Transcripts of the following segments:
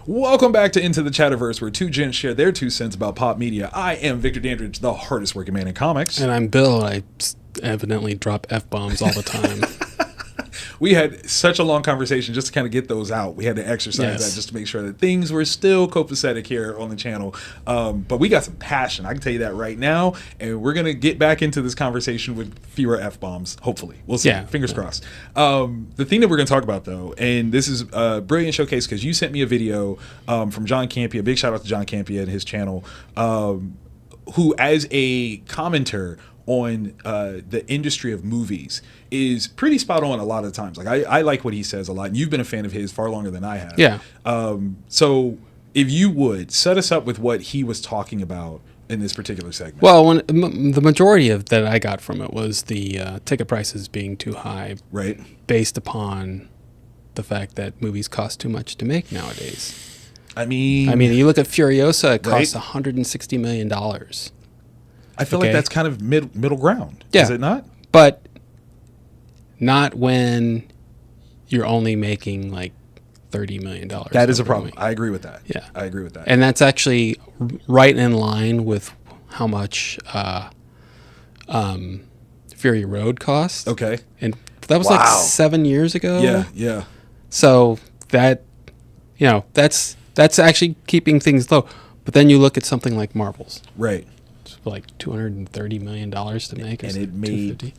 Welcome back to N2 the Chatterverse, where two gents share their 2 cents about pop media. I am Victor Dandridge, the hardest working man in comics. And I'm Bill. I evidently drop F-bombs all the time. We had such a long conversation just to kind of get those out. We had to exercise that just to make sure that things were still copacetic here on the channel. But we got some passion, I can tell you that right now. And we're going to get back into this conversation with fewer F-bombs, hopefully. We'll see. Fingers crossed. The thing that we're going to talk about, though, and this is a brilliant showcase because you sent me a video from John Campea. Big shout out to John Campea and his channel, who, as a commenter on the industry of movies, is pretty spot on a lot of the times. Like I like what he says a lot, and you've been a fan of his far longer than I have. Yeah. So if you would set us up with what he was talking about in this particular segment. Well, the majority of that I got from it was the ticket prices being too high, right? Based upon the fact that movies cost too much to make nowadays. I mean, you look at Furiosa; it costs $160 million. I feel like that's kind of middle ground. Yeah. Is it not? But not when you're only making like $30 million. That is a problem. I agree with that. Yeah. I agree with that. And that's actually right in line with how much Fury Road cost. Okay. And that was like 7 years ago. Yeah, yeah. So that, that's actually keeping things low. But then you look at something like Marvel's. Right. Like $230 million to make, and it made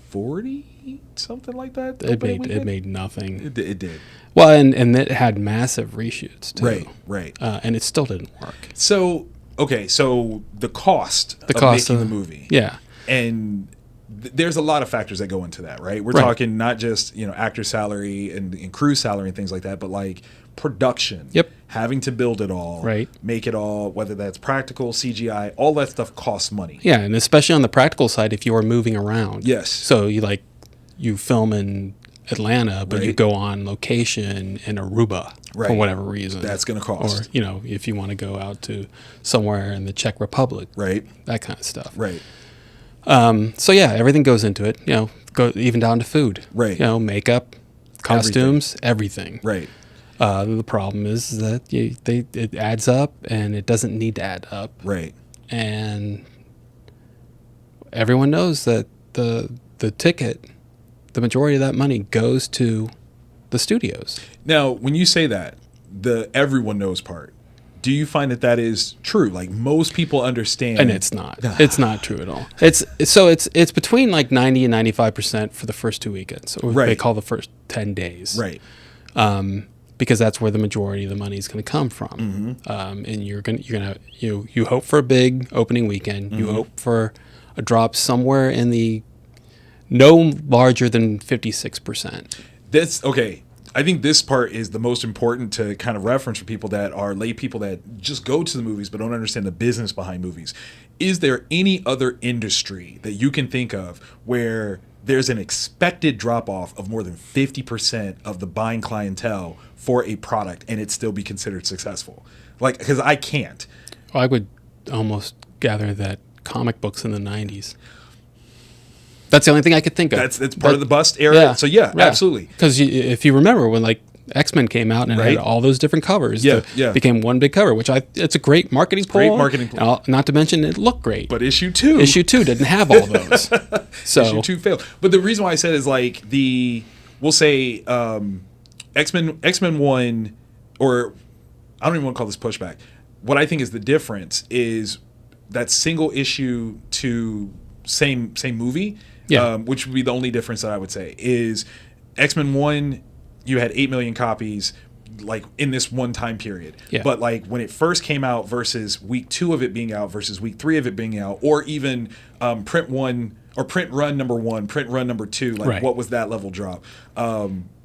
40 something like that. It made nothing. It did. Well, and it had massive reshoots too. Right. And it still didn't work. So the cost of making the movie. Yeah. And there's a lot of factors that go into that, right? We're talking not just actor salary and crew salary and things like that, but like production. Yep. Having to build it all, make it all, whether that's practical, CGI, all that stuff costs money. Yeah, and especially on the practical side, if you are moving around. Yes. So you film in Atlanta, but you go on location in Aruba for whatever reason. That's going to cost. Or, if you want to go out to somewhere in the Czech Republic. Right. That kind of stuff. Right. So yeah, everything goes into it, go even down to food. Right. Makeup, costumes, everything. Right. The problem is that it adds up, and it doesn't need to add up. Right. And everyone knows that the ticket, the majority of that money goes to the studios. Now, when you say that, the everyone knows part, do you find that is true? Like most people understand, and it's not. It's not true at all. It's between like 90 and 95% for the first 2 weekends, or they call the first 10 days. Right. Because that's where the majority of the money is going to come from. Mm-hmm. And you hope for a big opening weekend. Mm-hmm. You hope for a drop somewhere in the no larger than 56%. That's okay. I think this part is the most important to kind of reference for people that are lay people that just go to the movies but don't understand the business behind movies. Is there any other industry that you can think of where there's an expected drop-off of more than 50% of the buying clientele for a product and it still be considered successful? Like, because I can't. I would almost gather that comic books in the 90s. That's the only thing I could think of. That's part of the bust era. Yeah, so absolutely. Because if you remember when X-Men came out and it had all those different covers, became one big cover, it's a great marketing pull. Great marketing pull. Not to mention it looked great. But issue 2 didn't have all those. So issue 2 failed. But the reason why I said is like we'll say X-Men 1, or I don't even want to call this pushback. What I think is the difference is that single issue to same movie. Yeah. Which would be the only difference that I would say is X-Men 1, you had 8 million copies like in this one time period. Yeah. But like when it first came out versus week 2 of it being out versus week 3 of it being out, or even print run number 1, print run number 2, like what was that level drop?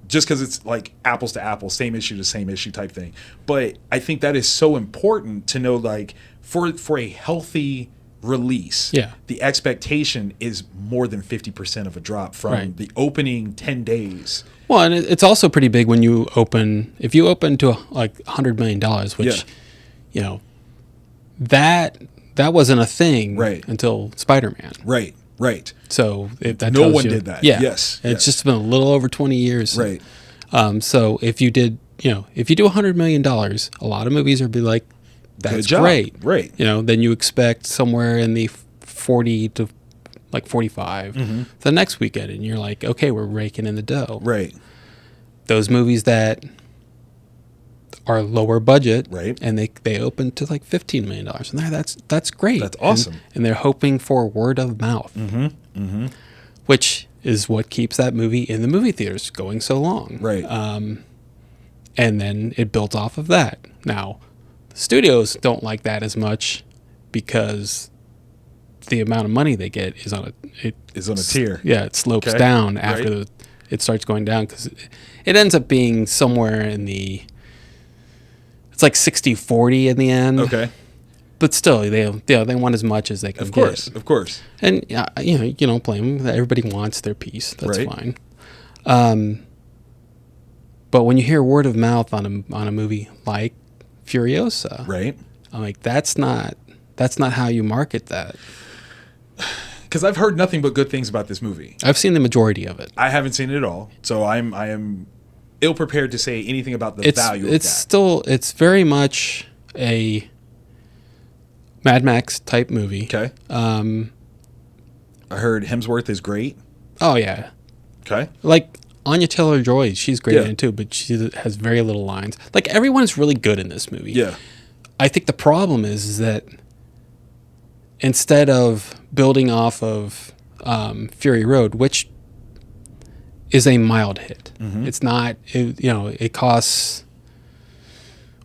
Just because it's like apples to apples, same issue to same issue type thing. But I think that is so important to know, like for a healthy release, the expectation is more than 50% of a drop from the opening 10 days. Well, and it's also pretty big when you open, if you open to like $100 million, which, that wasn't a thing until Spider-Man. Right. So that no one did that. Yeah. Yes. It's just been a little over 20 years. Right. So if you did if you do $100 million, a lot of movies are be like, that's Good job. great. Right. Then you expect somewhere in the 40 to like 45 the next weekend, and you're like, okay, we're raking in the dough. Right. Those movies that are lower budget, Right. and they open to like $15 million, and that's great. That's awesome. And they're hoping for word of mouth, which is what keeps that movie in the movie theaters going so long. Right. And then it builds off of that. Now, studios don't like that as much because the amount of money they get is on a tier. Yeah, it slopes down after it starts going down, because it ends up being somewhere in the, it's like 60-40 in the end. Okay. But still, they want as much as they can get. Of course. And you don't blame them. Everybody wants their piece. That's fine. But when you hear word of mouth on a movie like Furiosa, Right. I'm like, that's not how you market that. Because I've heard nothing but good things about this movie. I've seen the majority of it. I haven't seen it at all, so I am ill prepared to say anything about the value of that. It's very much a Mad Max type movie. Okay. I heard Hemsworth is great. Oh yeah. Okay. Like Anya Taylor-Joy, she's great in Yeah. it too, but she has very little lines. Like, everyone's really good in this movie. Yeah. I think the problem is that instead of building off of Fury Road, which is a mild hit, it's not. It costs.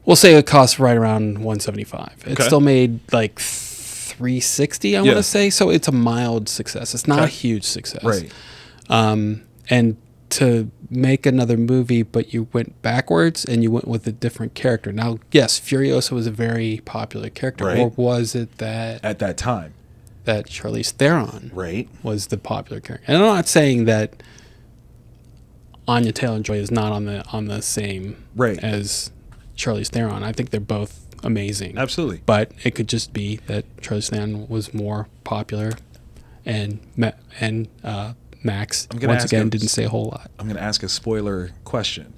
We'll say it costs right around $175. It still made like $360. I want to say, so it's a mild success. It's not a huge success, Right. And to make another movie, but you went backwards and you went with a different character. Now, yes, Furiosa was a very popular character, Right. or was it that At that time. that Charlize Theron Right. was the popular character? And I'm not saying that Anya Taylor-Joy is not on the same Right. as Charlize Theron. I think they're both amazing. Absolutely. But it could just be that Charlize Theron was more popular, and Max, once again, didn't say a whole lot. I'm going to ask a spoiler question.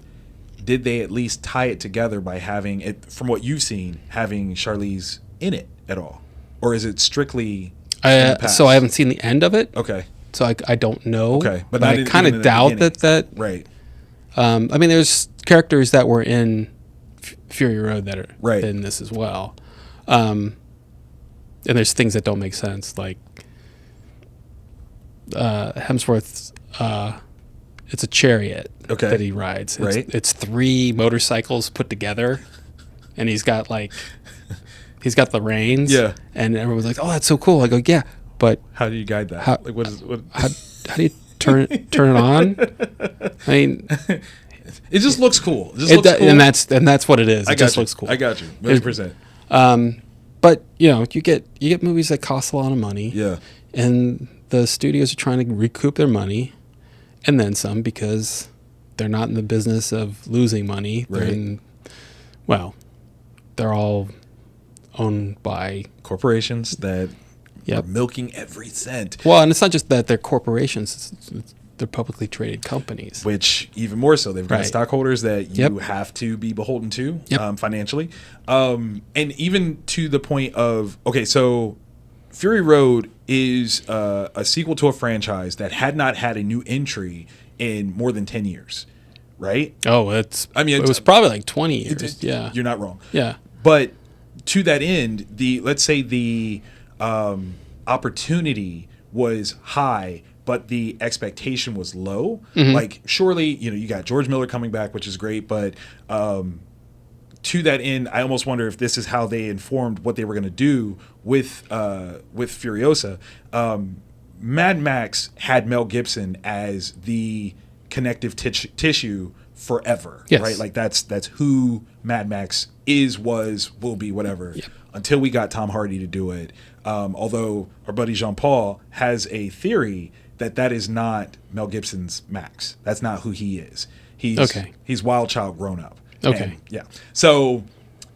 Did they at least tie it together by having it, from what you've seen, having Charlize in it at all? Or is it strictly in the past? So I haven't seen the end of it. Okay. So I don't know. Okay. But I kind of doubt that. Right. I mean, there's characters that were in Fury Road that are in this as well. And there's things that don't make sense, like Hemsworth's it's a chariot that he rides. It's 3 motorcycles put together, and he's got the reins. Yeah. And everyone's like, "Oh, that's so cool." I go, "Yeah, but how do you guide that? How do you turn it on?" I mean, it just looks cool. It just looks cool. And that's what it is. It just looks cool. I got you. 100%. But you get movies that cost a lot of money. Yeah. And the studios are trying to recoup their money, and then some, because they're not in the business of losing money. Right. They're all owned by corporations that are milking every cent. Well, and it's not just that they're corporations. They're publicly traded companies. Which, even more so, they've got stockholders that you have to be beholden to financially. And even to the point of, okay, so Fury Road is a sequel to a franchise that had not had a new entry in more than 10 years, right? Oh, it was probably like 20 years. You're not wrong. Yeah. But to that end, let's say the opportunity was high, but the expectation was low. Mm-hmm. Like, surely, you got George Miller coming back, which is great, but to that end, I almost wonder if this is how they informed what they were going to do with Furiosa. Mad Max had Mel Gibson as the connective tissue forever, right? Like, that's who Mad Max is, was, will be, whatever. Yep. Until we got Tom Hardy to do it. Although our buddy Jean-Paul has a theory that is not Mel Gibson's Max. That's not who he is. He's Wild Child grown up. Okay. And, yeah. So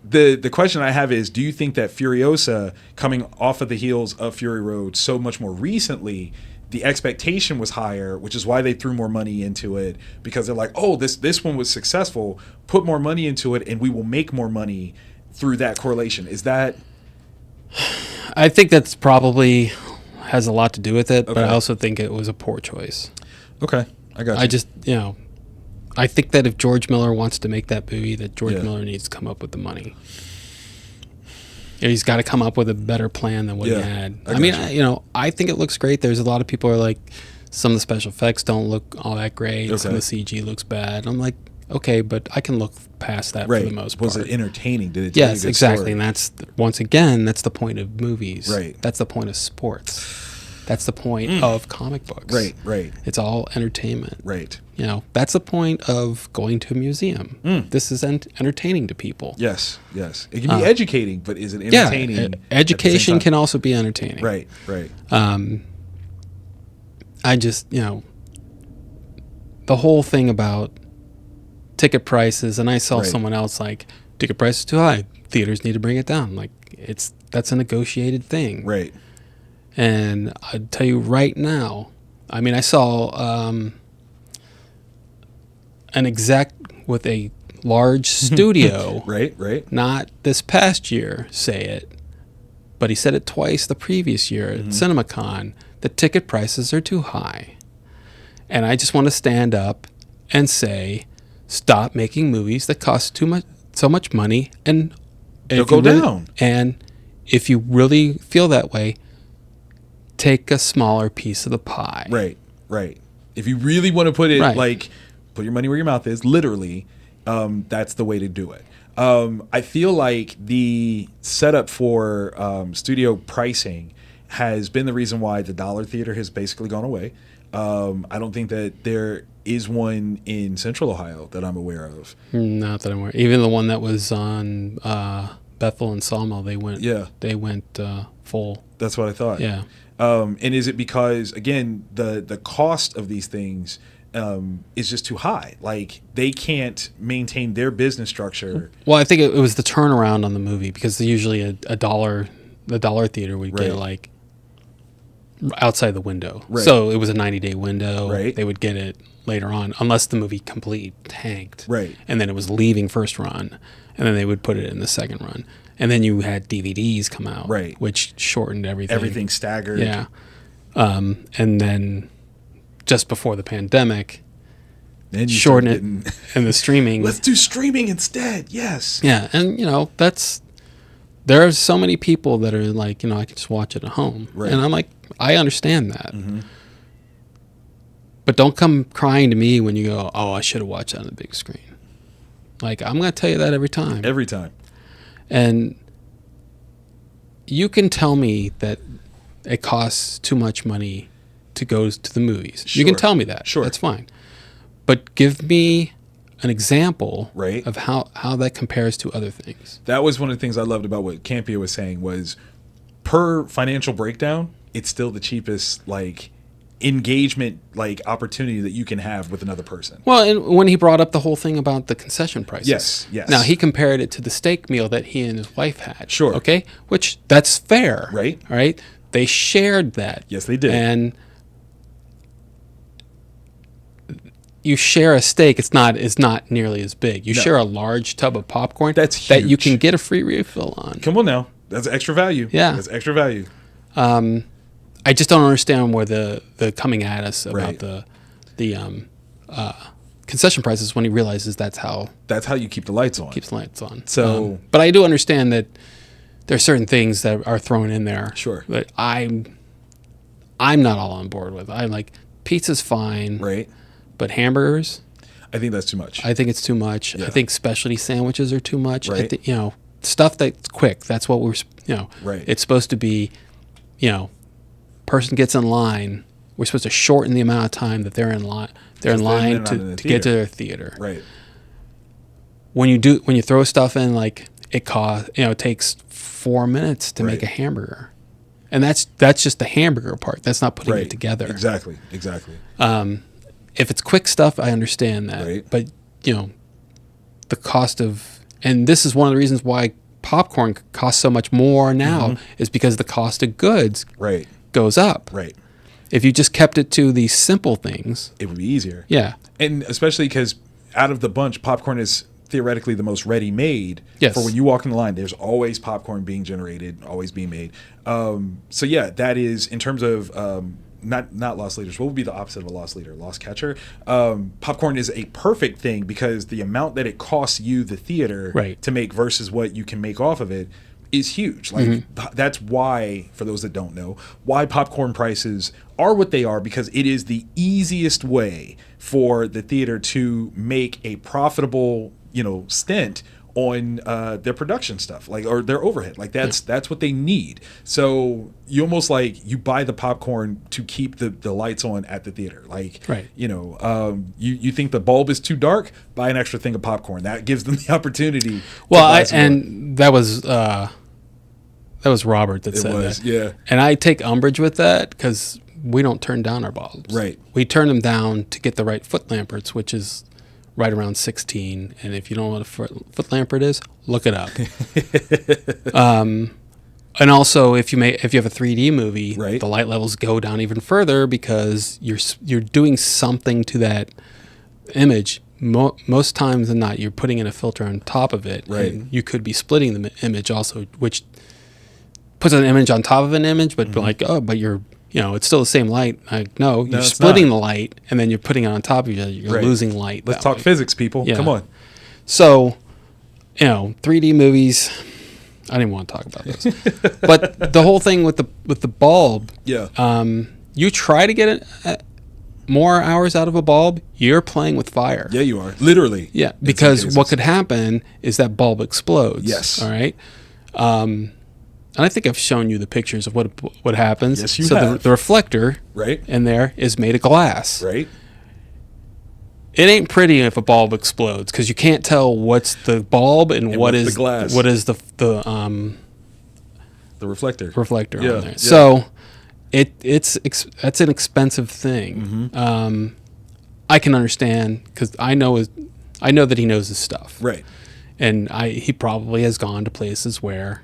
the question I have is, do you think that Furiosa, coming off of the heels of Fury Road so much more recently, the expectation was higher, which is why they threw more money into it, because they're like, oh, this one was successful, put more money into it and we will make more money through that correlation. Is that... I think that's probably has a lot to do with it, but I also think it was a poor choice. Okay, I got you. I just, I think that if George Miller wants to make that movie, that George Miller needs to come up with the money. He's got to come up with a better plan than what he had. I think it looks great. There's a lot of people who are like, some of the special effects don't look all that great. Some of the CG looks bad. And I'm like, okay, but I can look past that for the most part. Was it entertaining? Did it tell you a good exactly. story? And that's, once again, that's the point of movies. Right. That's the point of sports. That's the point of comic books. Right. It's all entertainment. Right. That's the point of going to a museum. This is entertaining to people. Yes. It can be educating, but is it entertaining? Yeah, education can also be entertaining. Right. I just, the whole thing about ticket prices, and I saw someone else like, ticket prices too high, theaters need to bring it down. Like, that's a negotiated thing. Right. And I'd tell you right now, I saw an exec with a large studio, right, not this past year, say it, but he said it twice the previous year at CinemaCon, the ticket prices are too high. And I just want to stand up and say, stop making movies that cost so much money, and they'll go down. And if you really feel that way, take a smaller piece of the pie. Right. If you really want to put it like, put your money where your mouth is, literally, that's the way to do it. I feel like the setup for studio pricing has been the reason why the dollar theater has basically gone away. I don't think that there is one in Central Ohio that I'm aware of. Not that I'm aware. Even the one that was on Bethel and Sawmill, they went full. That's what I thought. Yeah. And is it because, again, the cost of these things is just too high? Like, they can't maintain their business structure. Well, I think it was the turnaround on the movie, because usually the dollar theater would get like outside the window. Right. So it was a 90-day window. Right. They would get it later on, unless the movie completely tanked. Right. And then it was leaving first run, and then they would put it in the second run. And then you had DVDs come out, which shortened everything. Everything staggered. Yeah. And then just before the pandemic, shortened it, and the streaming. Let's do streaming instead. Yes. Yeah, and there are so many people that are like, I can just watch it at home, and I'm like, I understand that. But don't come crying to me when you go, oh, I should have watched that on the big screen. Like, I'm going to tell you that every time. Every time. And you can tell me that it costs too much money to go to the movies. Sure. You can tell me that. Sure. That's fine. But give me an example of how that compares to other things. That was one of the things I loved about what Campia was saying was, per financial breakdown, it's still the cheapest, like, engagement, like, opportunity that you can have with another person. Well, and when he brought up the whole thing about the concession prices. Yes. Now, he compared it to the steak meal that he and his wife had. Sure. Okay? Which, that's fair. Right. All right? They shared that. Yes, they did. And you share a steak, it's not nearly as big. You share a large tub of popcorn that's huge. That you can get a free refill on. Come on now. That's extra value. Yeah. That's extra value. I just don't understand where the coming at us about the concession prices when he realizes that's how you keep the lights on. Keeps the lights on. So, but I do understand that there are certain things that are thrown in there. Sure. That I'm not all on board with. I'm like, pizza's fine. Right. But hamburgers, I think that's too much. I think it's too much. Yeah. I think specialty sandwiches are too much. Right. Stuff that's quick. That's what we're, Right. It's supposed to be, person gets in line. We're supposed to shorten the amount of time that they're in line. They're in line to get to their theater. Right. When you throw stuff in, like it takes 4 minutes to make a hamburger, and that's just the hamburger part. That's not putting it together. Exactly. If it's quick stuff, I understand that. Right. But, the cost of... And this is one of the reasons why popcorn costs so much more now is because the cost of goods goes up. Right. If you just kept it to the simple things, It would be easier. yeah. And especially because out of the bunch, popcorn is theoretically the most ready-made. Yes. For when you walk in the line, there's always popcorn being generated, always being made. So yeah, that is in terms of not loss leaders. What would be the opposite of a loss leader? Loss catcher. Popcorn is a perfect thing because the amount that it costs you, the theater, Right. to make versus what you can make off of it is huge. Like that's why, for those that don't know, why popcorn prices are what they are, because it is the easiest way for the theater to make a profitable, stint on their production stuff, like, or their overhead. Like that's what they need. So you almost like you buy the popcorn to keep the lights on at the theater. Like, Right. You think the bulb is too dark, buy an extra thing of popcorn. That gives them the opportunity. Well, to buy some more. that was Robert that It said was, that. yeah. And I take umbrage with that because we don't turn down our bulbs. Right. We turn them down to get the right foot lamperts, which is right around 16. And if you don't know what a foot lampert is, look it up. And also, if you have a 3D movie, Right. the light levels go down even further because you're doing something to that image. Most times than not, you're putting in a filter on top of it. Right. And you could be splitting the image also, which puts an image on top of an image, but like, but you're, it's still the same light. Like, no, you're it's splitting not. the light and then you're putting it on top of each other. You're Right. losing light. Let's that talk way. physics, people. Yeah. Come on. So, 3D movies, I didn't want to talk about those. But the whole thing with the bulb, Yeah. you try to get more hours out of a bulb, you're playing with fire. Yeah, you are. Literally. Yeah, in some because cases. what could happen is that bulb explodes. Yes. All right. And I think I've shown you the pictures of what happens. Yes, you so have. The reflector Right. in there is made of glass. Right. It ain't pretty if a bulb explodes because you can't tell what's the bulb and what what's is the glass. what is the The reflector. reflector Yeah, on there. yeah. So that's an expensive thing. Mm-hmm. I can understand because I know that he knows his stuff. Right. And he probably has gone to places where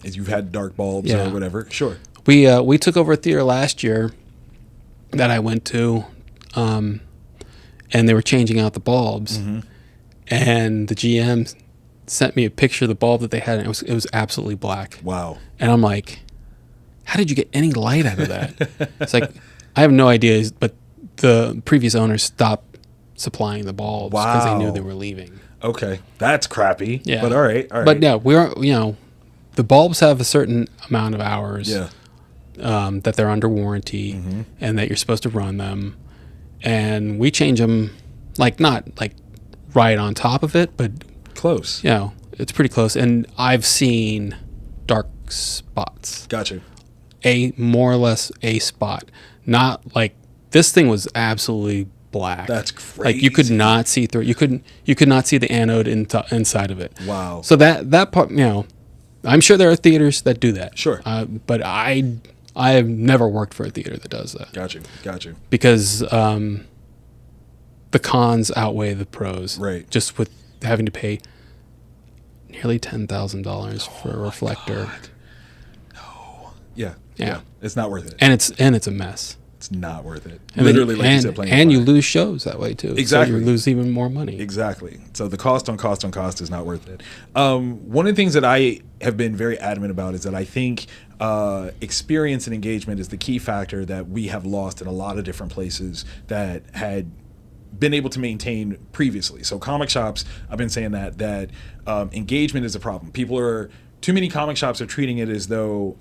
If you've had dark bulbs Yeah. or whatever. Sure. we took over a theater last year that I went to, and they were changing out the bulbs, and the GM sent me a picture of the bulb that they had, and it was absolutely black. Wow. And I'm like, how did you get any light out of that? It's like, I have no idea, but the previous owners stopped supplying the bulbs because they knew Wow. they were leaving. Okay. That's crappy. Yeah. But all right. But yeah, the bulbs have a certain amount of hours Yeah. that they're under warranty and that you're supposed to run them. And we change them, not like right on top of it, but Close. it's pretty close. And I've seen dark spots. Gotcha. More or less a spot. Not like this thing was absolutely black. That's Like you could crazy. not see through. You could not see the anode inside of it. Wow. So that part, I'm sure there are theaters that do that. Sure. But I have never worked for a theater that does that Gotcha. because the cons outweigh the pros. Right. Just with having to pay nearly $10,000 for a reflector. Yeah. Yeah. It's not worth it. And it's a mess. It's not worth it. And Literally, then, like you said, playing and with you fire. lose shows that way too. Exactly. So you lose even more money. Exactly. So the cost on cost is not worth it. One of the things that I have been very adamant about is that I think experience and engagement is the key factor that we have lost in a lot of different places that had been able to maintain previously. So comic shops, I've been saying that engagement is a problem. Too many comic shops are treating it as though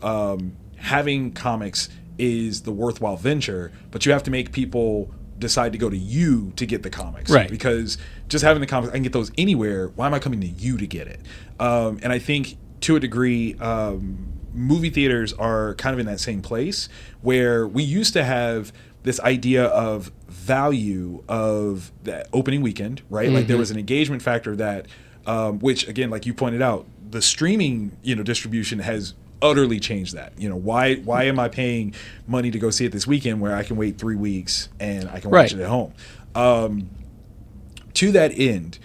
having comics is the worthwhile venture, but you have to make people decide to go to you to get the comics. Right. Because just having the comics, I can get those anywhere. Why am I coming to you to get it? And I think to a degree, movie theaters are kind of in that same place where we used to have this idea of value of that opening weekend, right? Like there was an engagement factor that, which again, like you pointed out, the streaming, distribution has utterly changed that. Why am I paying money to go see it this weekend where I can wait 3 weeks and I can watch Right. it at home? To that end,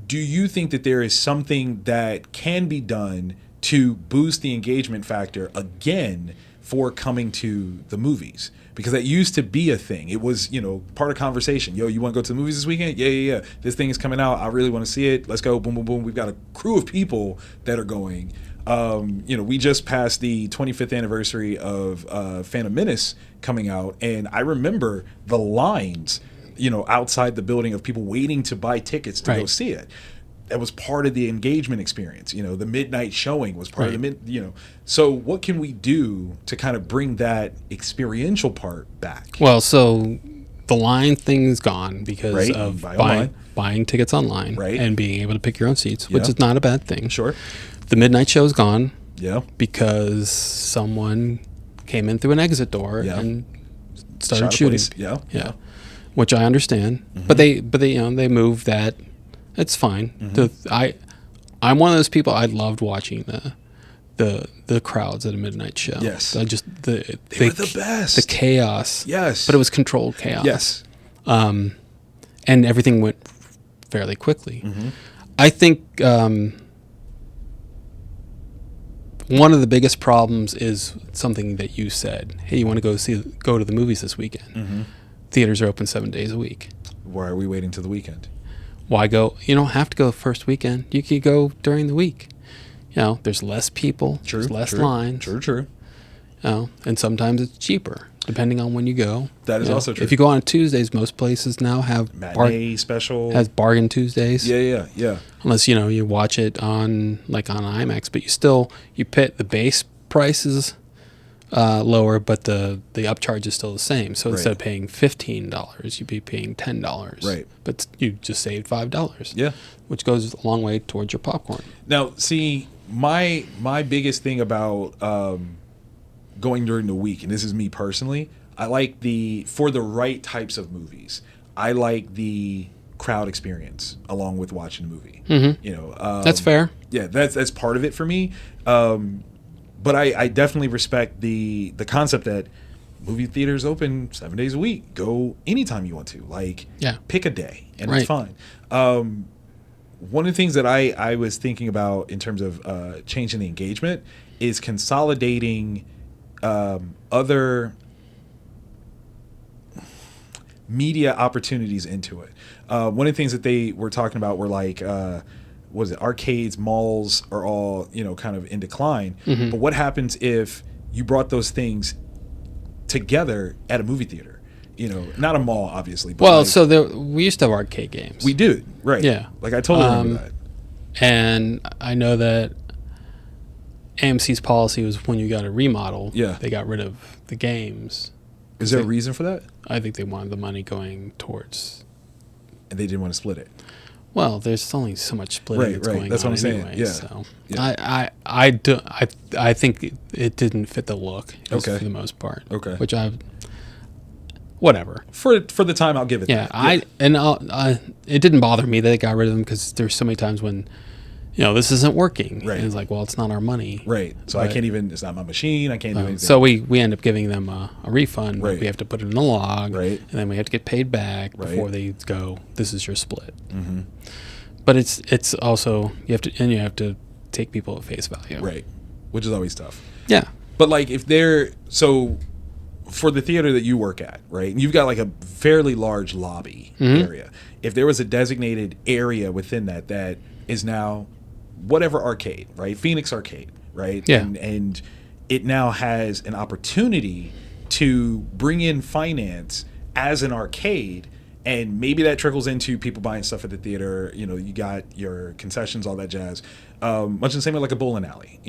do you think that there is something that can be done to boost the engagement factor again for coming to the movies, because that used to be a thing. It was, part of conversation. Yo, you want to go to the movies this weekend? Yeah. This thing is coming out. I really want to see it. Let's go. Boom, boom, boom. We've got a crew of people that are going. We just passed the 25th anniversary of Phantom Menace coming out, and I remember the lines, outside the building of people waiting to buy tickets to go see it. That was part of the engagement experience. The midnight showing was part of the So what can we do to kind of bring that experiential part back? Well, so the line thing's gone because of buying tickets online and being able to pick your own seats, which is not a bad thing. Sure. The midnight show's gone. Yeah. Because someone came in through an exit door and started shooting. Yeah. Which I understand. Mm-hmm. But they moved that. It's fine. Mm-hmm. I'm one of those people. I loved watching the crowds at a midnight show. Yes. They were the best. The chaos. Yes. But it was controlled chaos. Yes. And everything went fairly quickly. Mm-hmm. I think one of the biggest problems is something that you said. Hey, you want to go to the movies this weekend? Mm-hmm. Theaters are open 7 days a week. Why are we waiting till the weekend? Why go? You don't have to go the first weekend. You could go during the week. There's less people. There's less lines. True. And sometimes it's cheaper depending on when you go. That is also true. If you go on Tuesdays, most places now have matinee special. Has bargain Tuesdays. Yeah. Unless you watch it on IMAX, but you pit the base prices lower, but the upcharge is still the same. So instead of paying $15, you'd be paying $10. Right. But you just saved $5. Yeah. Which goes a long way towards your popcorn. Now, see, my biggest thing about going during the week, and this is me personally, I like for the right types of movies, I like the crowd experience along with watching the movie. Mm-hmm. That's fair. Yeah, that's part of it for me. But I definitely respect the concept that movie theaters open 7 days a week. Go anytime you want to. Pick a day, and it's fine. One of the things that I was thinking about in terms of changing the engagement is consolidating other media opportunities into it. One of the things that they were talking about were arcades, malls are all, kind of in decline. Mm-hmm. But what happens if you brought those things together at a movie theater? Not a mall, obviously. But we used to have arcade games. We do, right. Yeah. I totally remember that. And I know that AMC's policy was when you got a remodel, they got rid of the games. Is there a reason for that? I think they wanted the money going towards... And they didn't want to split it. Well, there's only so much splitting that's going that's on what I'm anyway. Saying. So I think it didn't fit the look for the most part. Okay. Which whatever. For the time, I'll give it. Yeah. That. It didn't bother me that they got rid of them because there's so many times when, this isn't working. Right. And it's like, well, it's not our money. Right. So I can't even. It's not my machine. I can't do anything. So we end up giving them a refund. Right. We have to put it in the log. Right. And then we have to get paid back before they go, this is your split. Mm-hmm. But it's also you have to take people at face value. Right. Which is always tough. Yeah. But if they're for the theater that you work at, right? And you've got a fairly large lobby area. If there was a designated area within that is now whatever arcade, right? Phoenix Arcade, right? Yeah. And it now has an opportunity to bring in finance as an arcade, and maybe that trickles into people buying stuff at the theater. You got your concessions, all that jazz. Much the same way a bowling alley.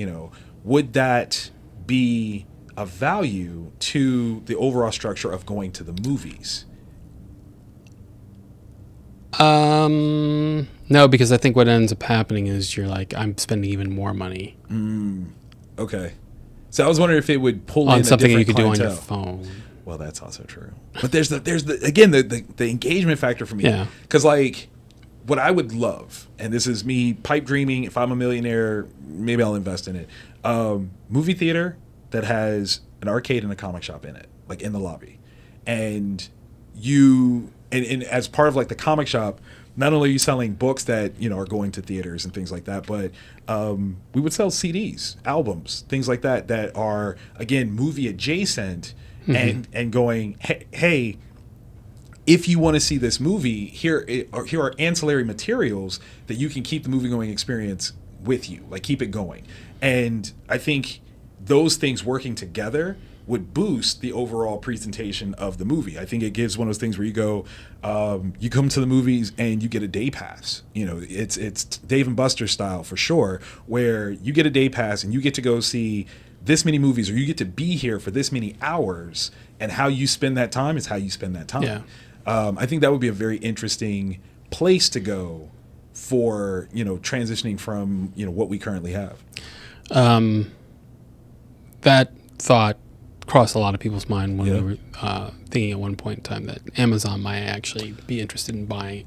Would that be a value to the overall structure of going to the movies? No, because I think what ends up happening is you're I'm spending even more money. Okay. So I was wondering if it would pull on in something a you could clientele. do on your phone. Well, that's also true. But there's the engagement factor for me. Yeah. Because what I would love, and this is me pipe dreaming, if I'm a millionaire, maybe I'll invest in it. Movie theater that has an arcade and a comic shop in it, in the lobby, and you. And as part of the comic shop, not only are you selling books that are going to theaters and things like that, but we would sell CDs, albums, things like that are again movie adjacent, and going, hey, if you want to see this movie, here are ancillary materials that you can keep the movie going experience with you, like keep it going. And I think those things working together would boost the overall presentation of the movie. I think it gives one of those things where you go, you come to the movies and you get a day pass. It's Dave and Buster style for sure, where you get a day pass and you get to go see this many movies, or you get to be here for this many hours, and how you spend that time is how you spend that time. Yeah. I think that would be a very interesting place to go for transitioning from what we currently have. That thought crossed a lot of people's mind when we were thinking at one point in time that Amazon might actually be interested in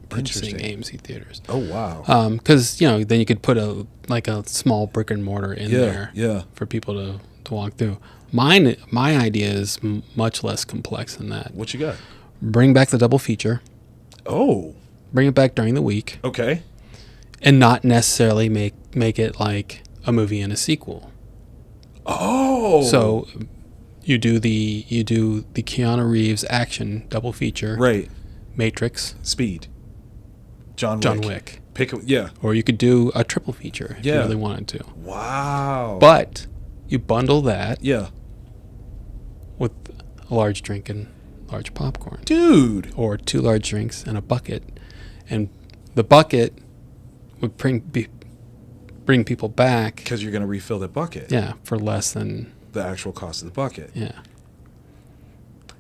purchasing AMC theaters. Oh wow! Because then you could put a small brick and mortar in there for people to walk through. My idea is much less complex than that. What you got? Bring back the double feature. Oh. Bring it back during the week. Okay. And not necessarily make it like a movie and a sequel. Oh. So you do the Keanu Reeves action double feature. Right. Matrix. Speed. John Wick. Or you could do a triple feature if you really wanted to. Wow. But you bundle that. Yeah. With a large drink and large popcorn. Dude. Or 2 large drinks and a bucket. And the bucket would bring people back. Because you're going to refill the bucket. Yeah, for less than the actual cost of the bucket. Yeah.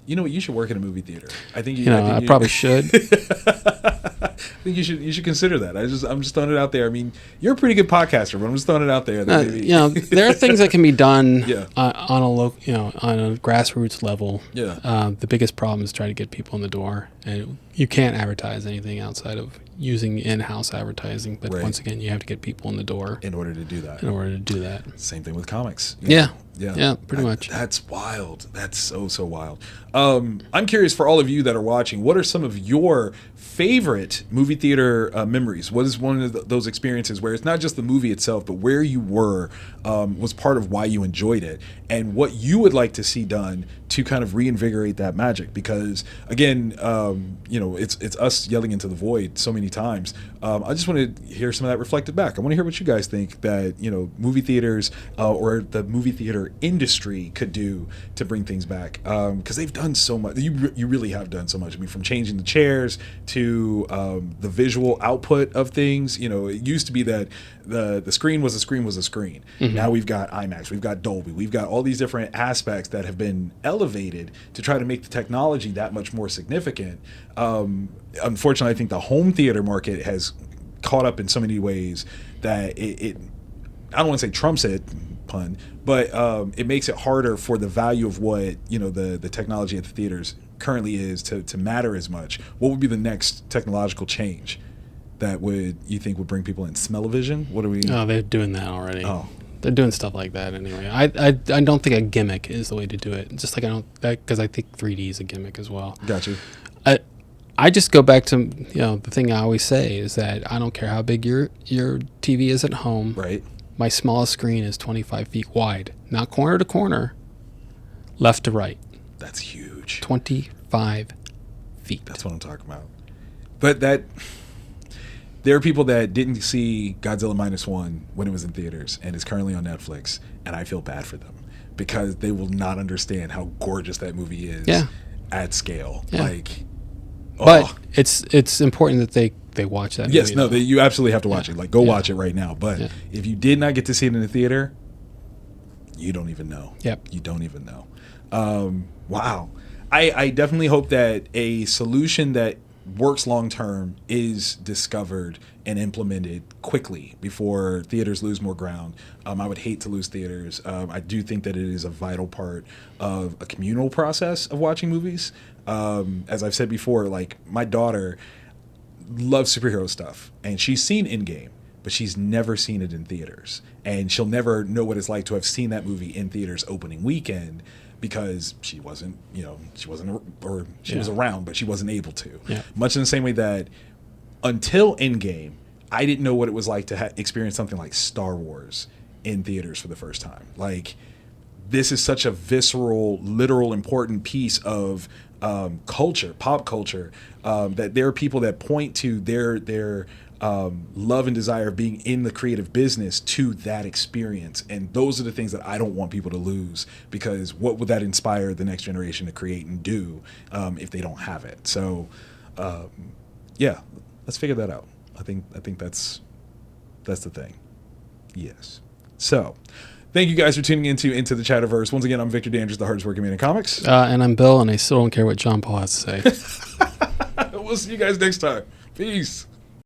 You know what? You should work in a movie theater. I think I probably should. I think you should consider that. I'm just throwing it out there. I mean, you're a pretty good podcaster, but I'm just throwing it out there. That maybe there are things that can be done on a grassroots level. Yeah. The biggest problem is trying to get people in the door, and you can't advertise anything outside of using in-house advertising. But once again, you have to get people in the door in order to do that. Same thing with comics. Yeah, pretty much. That's wild. That's so wild. I'm curious, for all of you that are watching, what are some of your favorite movie theater memories? What is one of those experiences where it's not just the movie itself, but where you were was part of why you enjoyed it, and what you would like to see done to kind of reinvigorate that magic? Because again, it's us yelling into the void so many times. I just want to hear some of that reflected back. I want to hear what you guys think that movie theaters or the movie theater industry could do to bring things back, because they've done so much. You really have done so much. I mean, from changing the chairs to the visual output of things. It used to be that the screen was a screen was a screen. Mm-hmm. Now we've got IMAX, we've got Dolby, we've got all these different aspects that have been elevated to try to make the technology that much more significant. Unfortunately, I think the home theater market has caught up in so many ways that it I don't want to say trumps it, pun, but it makes it harder for the value of what the technology at the theaters currently is to matter as much. What would be the next technological change that you think would bring people in? Smell-o-vision? What are we? Oh, they're doing that already. Oh, they're doing stuff like that anyway. I don't think a gimmick is the way to do it. Just like because I think 3D is a gimmick as well. Gotcha. I just go back to the thing I always say is that I don't care how big your TV is at home. Right. My smallest screen is 25 feet wide, not corner to corner, left to right. That's huge. 25 feet. That's what I'm talking about. But there are people that didn't see Godzilla -1 when it was in theaters and is currently on Netflix, and I feel bad for them because they will not understand how gorgeous that movie is at scale. Yeah. But it's important that they watch that movie. Yes, no, you absolutely have to watch it. Like, go watch it right now. But if you did not get to see it in the theater, you don't even know. Yep. You don't even know. Wow. I definitely hope that a solution that works long term is discovered and implemented quickly before theaters lose more ground. I would hate to lose theaters. I do think that it is a vital part of a communal process of watching movies. As I've said before, like, my daughter loves superhero stuff, and she's seen Endgame, but she's never seen it in theaters, and she'll never know what it's like to have seen that movie in theaters opening weekend because she wasn't, she was around, but she wasn't able to. Yeah. Much in the same way that until Endgame, I didn't know what it was like to experience something like Star Wars in theaters for the first time. Like, this is such a visceral, literal, important piece of culture, pop culture, that there are people that point to their love and desire of being in the creative business to that experience. And those are the things that I don't want people to lose, because what would that inspire the next generation to create and do if they don't have it? So, yeah, let's figure that out. I think that's the thing. Yes. So, thank you guys for tuning into the Chatterverse. Once again, I'm Victor Dandridge, the hardest working man in comics. And I'm Bill, and I still don't care what John Paul has to say. We'll see you guys next time. Peace.